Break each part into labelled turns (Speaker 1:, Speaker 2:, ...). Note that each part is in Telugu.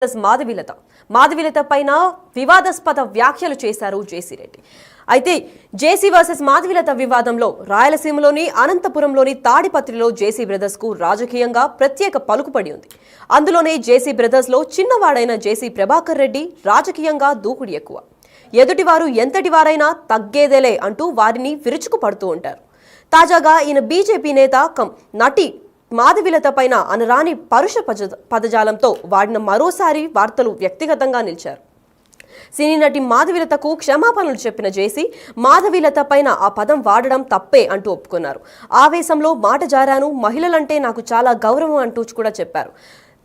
Speaker 1: మాధవిలత పైన వివాదాస్పద వ్యాఖ్యలు చేశారు జేసీ రెడ్డి. అయితే జేసీ వర్సెస్ మాధవిలత వివాదంలో రాయలసీమలోని అనంతపురంలోని తాడిపత్రిలో జేసీ బ్రదర్స్ కు రాజకీయంగా ప్రత్యేక పలుకుపడి ఉంది. అందులోనే జేసీ బ్రదర్స్ లో చిన్నవాడైన జేసీ ప్రభాకర్ రెడ్డి రాజకీయంగా దూకుడు ఎక్కువ. ఎదుటివారు ఎంతటి వారైనా తగ్గేదేలే అంటూ వారిని విరుచుకుపడుతూ ఉంటారు. తాజాగా ఈయన బీజేపీ నేత నటి మాధవిలత పైన అనరాని పరుష పదజాలంతో వాడిన మరోసారి వార్తలు వ్యక్తిగతంగా నిలిచారు. సినీ నటి మాధవిలతకు క్షమాపణలు చెప్పిన జేసీ మాధవిలత పైన ఆ పదం వాడడం తప్పే అంటూ ఒప్పుకున్నారు. ఆవేశంలో మాట జారాను, మహిళలంటే నాకు చాలా గౌరవం అంటూ కూడా చెప్పారు.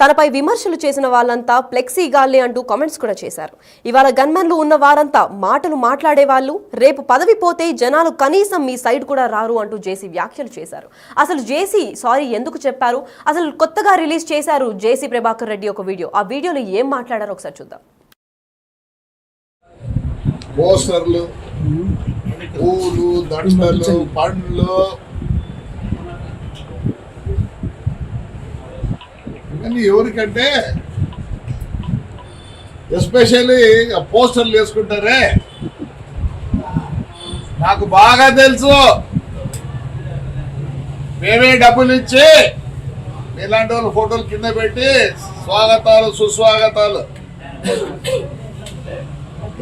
Speaker 1: తనపై విమర్శలు చేసిన వాళ్ళంతా ఫ్లెక్సీ గాల్లే అంటూ కామెంట్స్ కూడా చేశారు. ఇవాళ గన్మెన్లు ఉన్న వారంతా మాటలు మాట్లాడే వాళ్ళు, రేపు పదవి పోతే జనాలు కనీసం మీ సైడ్ కూడా రారు అంటూ జేసీ వ్యాఖ్యలు చేశారు. అసలు జేసీ సారీ ఎందుకు చెప్పారు? అసలు కొత్తగా రిలీజ్ చేశారు జేసీ ప్రభాకర్ రెడ్డి ఒక వీడియో. ఆ వీడియోలో ఏం మాట్లాడారో ఒకసారి చూద్దాం.
Speaker 2: పోస్టర్లు, పూలు, దండలు, పండ్లు ఇవన్నీ ఎవరికంటే ఎస్పెషల్లీ పోస్టర్లు వేసుకుంటారే నాకు బాగా తెలుసు. మేమే డబ్బులు ఇచ్చి ఇలాంటి వాళ్ళు ఫోటోలు కింద పెట్టి స్వాగతాలు సుస్వాగతాలు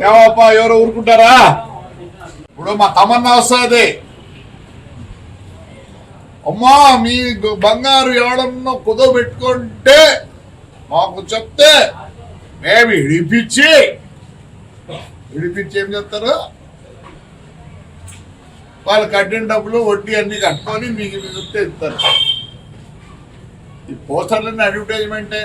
Speaker 2: ఏమప్పా ఎవరు ఊరుకుంటారా? ఇప్పుడు మా తమన్నా వస్తుంది, అమ్మా మీ బంగారు ఎవడన్నా కుదో పెట్టుకుంటే మాకు చెప్తే మేము విడిపించి ఏం చెప్తారు, వాళ్ళు కట్టిన డబ్బులు వడ్డీ అన్ని కట్టుకొని మీకు చెప్తే ఇస్తారు. ఈ పోస్టర్లన్నీ అడ్వర్టైజ్మెంటే.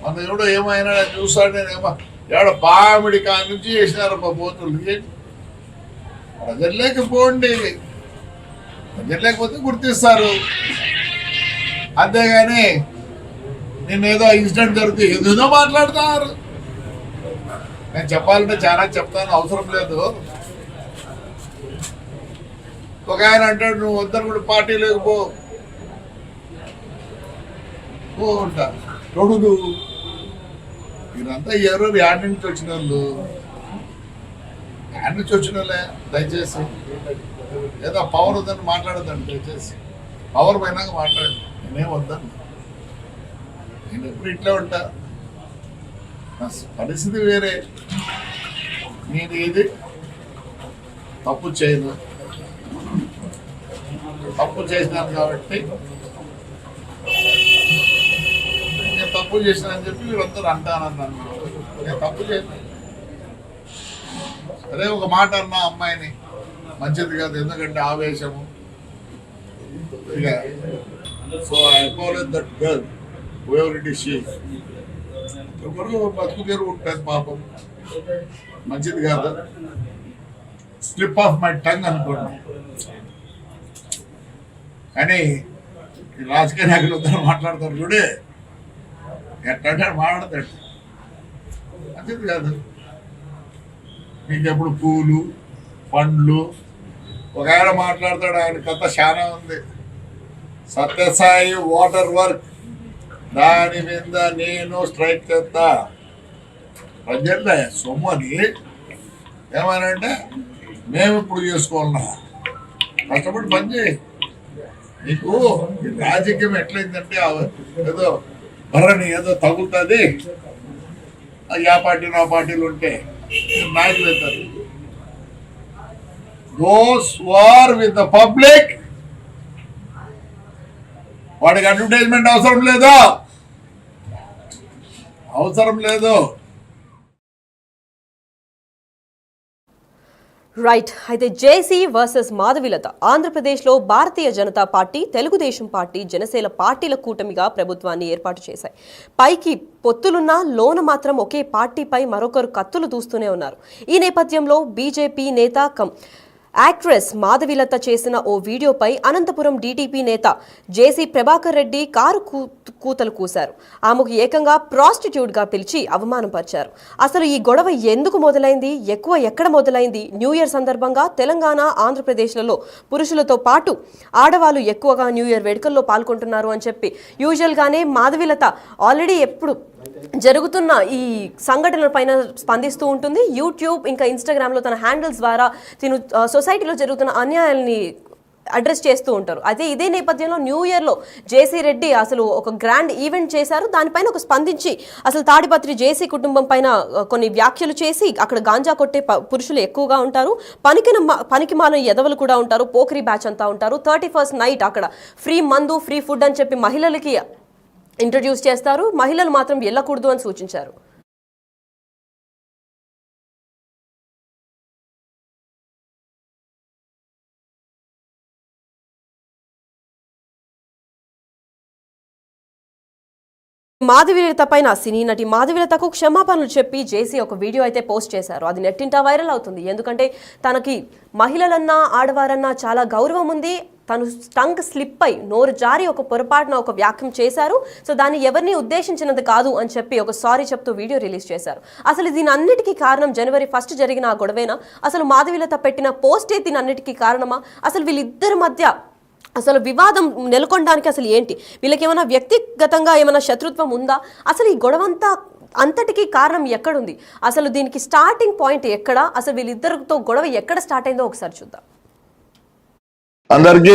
Speaker 2: మన ఎవడో ఏమైనా చూస్తాడు, నేనేమో ఎవడో పామిడి కాడి నుంచి చేసినారమ్మా పోతులు. ప్రజల్లేకపోండి, ప్రజల్లేకపోతే గుర్తిస్తారు. అంతేగాని నేనేదో ఇన్సిడెంట్ జరిగితే ఏదేదో మాట్లాడుతున్నారు. నేను చెప్పాలంటే చాలా చెప్తాను, అవసరం లేదు. ఒక ఆయన అంటాడు, నువ్వు వద్దరు కూడా పార్టీ లేకపో ఉంటా తొడుగు. మీరంతా ఎవరు యాడ్ నుంచి వచ్చిన వాళ్ళు, యాడ్ నుంచి వచ్చిన వాళ్ళే. దయచేసి ఏదో పవర్ వద్దని మాట్లాడద్దండి. దయచేసి పవర్ పోయినాక మాట్లాడండి. నేనేం వద్దాను, నేను ఎప్పుడు ఇట్లా ఉంటా. నా పరిస్థితి వేరే. నేను ఏది తప్పు చేయను, తప్పు చేసినాను కాబట్టి నేను తప్పు చేసినానని చెప్పి వీళ్ళందరూ అంటానన్నాను. నేను తప్పు చేయను. అదే ఒక మాట అన్నా అమ్మాయిని, మంచిది కాదు, ఎందుకంటే ఆవేశము. ఇక so I apologize that girl whoever it is. She బతుకు తెరువు ఉంటుంది పాపం, మంచిది కాదు. స్లిప్ ఆఫ్ మై టంగ్ అనుకోండి. కానీ రాజకీయ నాయకులు వద్దరు మాట్లాడతారు చూడే, ఎట్లంటే మాట్లాడతాడు, మంచిది కాదు. మీకెప్పుడు పూలు పండ్లు ఒక ఆయన మాట్లాడతాడు, ఆయన కథ చాలా ఉంది. సత్యసాయి వాటర్ వర్క్, దాని మీద నేను స్ట్రైక్ చేస్తా. ప్రజల సొమ్మని ఏమనంటే మేము ఇప్పుడు చేసుకోవాలన్నా కష్టపడి పని చేయి. నీకు రాజకీయం ఎట్లయిందంటే ఏదో భరణి ఏదో తగులుతుంది, ఆ పార్టీ నా పార్టీలు ఉంటే నాయకులు అవుతారు. Those who are with the public, వాడికి అడ్వర్టైజ్మెంట్ అవసరం లేదు, అవసరం లేదు.
Speaker 1: రైట్. అయితే జేసీ వర్సెస్ మాధవిలత. ఆంధ్రప్రదేశ్లో భారతీయ జనతా పార్టీ, తెలుగుదేశం పార్టీ, జనసేన పార్టీల కూటమిగా ప్రభుత్వాన్ని ఏర్పాటు చేశాయి. పైకి పొత్తులున్నా లోన మాత్రం ఒకే పార్టీపై మరొకరు కత్తులు దూస్తూనే ఉన్నారు. ఈ నేపథ్యంలో బీజేపీ నేత యాక్ట్రెస్ మాధవిలత చేసిన ఓ వీడియోపై అనంతపురం డీటీపీ నేత జేసీ ప్రభాకర్ రెడ్డి కారు కూతలు కూశారు. ఆమెకు ఏకంగా ప్రాస్టిట్యూట్ గా పిలిచి అవమానపరిచారు. అసలు ఈ గొడవ ఎందుకు మొదలైంది, ఎక్కడ మొదలైంది? న్యూ ఇయర్ సందర్భంగా తెలంగాణ, ఆంధ్రప్రదేశ్లలో పురుషులతో పాటు ఆడవాళ్లు ఎక్కువగా న్యూ ఇయర్ వేడుకల్లో పాల్గొంటున్నారు అని చెప్పి యూజువల్ గానే మాధవిలత ఆల్రెడీ ఎప్పుడు జరుగుతున్న ఈ సంఘటనల పైన స్పందిస్తూ ఉంటుంది. యూట్యూబ్ ఇంకా ఇన్స్టాగ్రామ్లో తన హ్యాండిల్స్ ద్వారా తిను సొసైటీలో జరుగుతున్న అన్యాయాల్ని అడ్రస్ చేస్తూ ఉంటారు. అయితే ఇదే నేపథ్యంలో న్యూ ఇయర్లో జేసీ రెడ్డి అసలు ఒక గ్రాండ్ ఈవెంట్ చేశారు. దానిపైన ఒక స్పందించి అసలు తాడిపత్రి జేసీ కుటుంబం పైన కొన్ని వ్యాఖ్యలు చేసి అక్కడ గాంజా కొట్టే పురుషులు ఎక్కువగా ఉంటారు, పనికిమాలిన ఎదవలు కూడా ఉంటారు, పోకిరి బ్యాచ్ అంతా ఉంటారు, 31st నైట్ అక్కడ ఫ్రీ మందు ఫ్రీ ఫుడ్ అని చెప్పి మహిళలకి ఇంట్రడ్యూస్ చేస్తారు, మహిళలు మాత్రం వెళ్ళకూడదు అని సూచించారు. మాధవిలత పైన సినీ నటి మాధవిలతకు క్షమాపణలు చెప్పి జేసీ ఒక వీడియో అయితే పోస్ట్ చేశారు. అది నెట్టింటా వైరల్ అవుతుంది. ఎందుకంటే తనకి మహిళలన్నా ఆడవారన్నా చాలా గౌరవం ఉంది. తను టంగ్ స్లిప్ అయి నోరు జారి ఒక పొరపాటున ఒక వ్యాఖ్యం చేశారు. సో దాన్ని ఎవరిని ఉద్దేశించినది కాదు అని చెప్పి ఒక సారీ చెప్తూ వీడియో రిలీజ్ చేశారు. అసలు దీని అన్నిటికీ కారణం January 1 జరిగిన ఆ గొడవేనా? అసలు మాధవిలత పెట్టిన పోస్టే దీని అన్నిటికీ కారణమా? అసలు వీళ్ళిద్దరి మధ్య అసలు వివాదం నెలకొనడానికి అసలు ఏంటి? వీళ్ళకి ఏమైనా వ్యక్తిగతంగా ఏమైనా శత్రుత్వం ఉందా? అసలు ఈ గొడవంతా అంతటికీ కారణం ఎక్కడుంది? అసలు దీనికి స్టార్టింగ్ పాయింట్ ఎక్కడ? అసలు వీళ్ళిద్దరితో గొడవ ఎక్కడ స్టార్ట్ అయిందో ఒకసారి చూద్దాం.
Speaker 2: అందరికీ